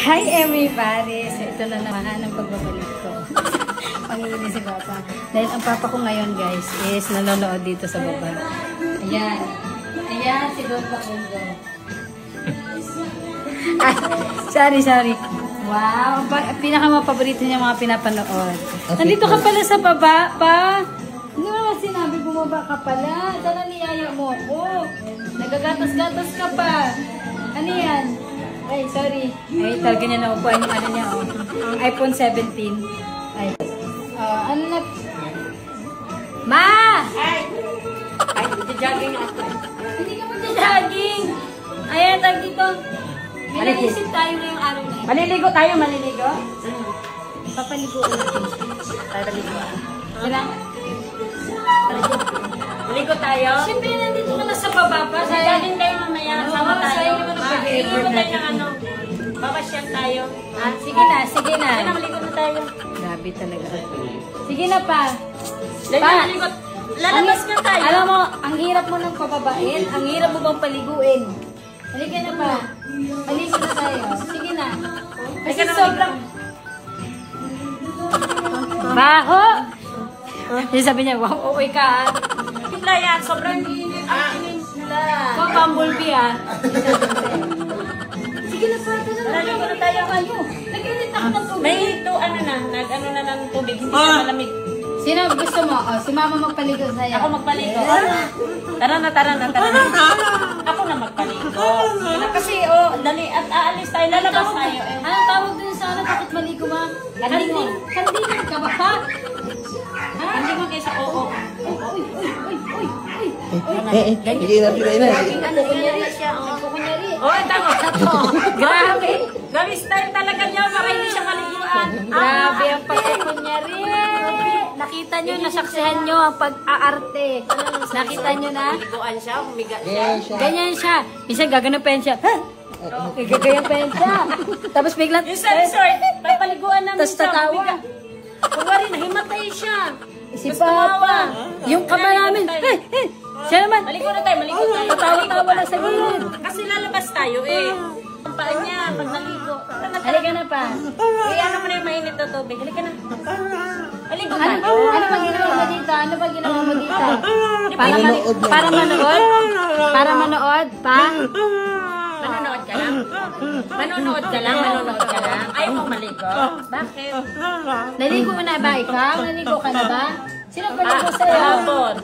Hi everybody! So ito na naman ang pagbabalik ko. Pangingin si Papa. Dahil ang Papa ko ngayon guys is nanonood dito sa baba. Ayan. Ayan si Don Pakundo. Ay, sorry. Wow, pinakamapaborito niya mga pinapanood. Nandito ka pala sa baba, pa. Hindi mo naman sinabi bumaba ka pala. Tara niyaya mo ako. Nagagatas-gatas ka pa. Ano yan? Ay, sorry. Ay, talaga niya naupuan yung ano niya, oh. Ang iPhone 17. Ay. Ano na? Ma! Ay, jogging ako. Hindi ka mag-jogging. Ayan, tag dito. May naisip tayo ngayong araw na yun. Maliligo tayo, maliligo? Papaligo natin. Tayo maligo. Wala? Maligo tayo? Siyempre, nandito ka na sa baba pa. Jogging tayo mamaya. Sama tayo. Maligo tayo ng ano. Babasyal tayo. Ah, sige na. Sige na, maligo na tayo. Grabe talaga. Sige na pa. Pa, lalabas na tayo. Alam mo, ang hirap mo nang pababain. Ang hirap mo bang paliguin. Halika na pa. Maligo na tayo. Sige na. Kasi sobrang... Baho! Sabi niya, wow, uwi ka. Pitla yan, sobrang init. Ikaw, bumblebee Sige na pa, naligo na tayo kayo. Nag-init ako ng tubig. May ito, ano na ng tubig, hindi na malamig. Sino gusto mo? Oh, si Mama magpaligo sa'yo. Ako magpaligo. Tara na. Ako na magpaligo. Kasi, dali, at aalis tayo, lalabas tayo. Anong tawag dun sa ano? Bakit maligo, Ma? Kandingon. Kandingon ka ba, pa? Kandingon kayo sa oo. Uy. Kukunyari siya. Kukunyari. Tama. Grabe. Grabe style talaga niya. Para hindi siya maliguan. Grabe ang pagkukunyari. Nakita nyo, nasaksihan nyo ang pag-aarte. Nakita nyo na? Maliguan siya, humiga siya. Ganyan siya. Minsan gagano pa yan siya. Gagayan pa yan siya. Tapos biglang... Yung sa resort, papaliguan namin siya. Tapos tatawa. Kunwari, nahimatay siya. Si Papa. Yung kama namin. Siya naman. Maligo na tayo. Tatawa-tawa na sa gilid. Kasi lalabas tayo Ang paa niya, pag naligo. Halika na pa. Ano mo na yung mainit na tubig. Halika na. Maligo na. Ano ba ginawa mo dito? Para manood? Para manood? Pa? Manonood ka lang? Manonood ka lang? Ayaw mo maligo? Bakit? Naligo mo na ba ikaw? Naligo ka na ba? Sino paligo sa'yo? Kahapon.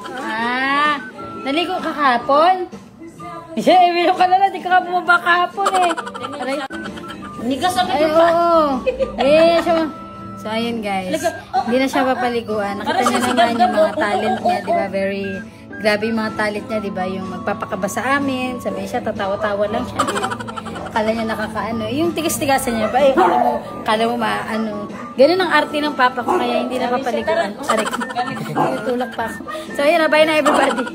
Naligo ka kahapon? Ibilo ka na, di ka bumaba kahapon Hindi ka sa medyo pa. So, ayun guys. Hindi na siya papaliguan. Nakita niyo naman yung mga talent niya, di ba? Very... Grabe yung mga talent niya, di ba? Yung magpapakaba sa amin. Sabi siya, tatawa-tawa lang siya. Kala niya nakakaano. Yung tigas-tigasan niya ba? Kala mo maano. Ganun ang arte ng Papa ko, kaya hindi na papaliguan. Sorry. Tulak pa ako. So, ayun na. Bye na everybody.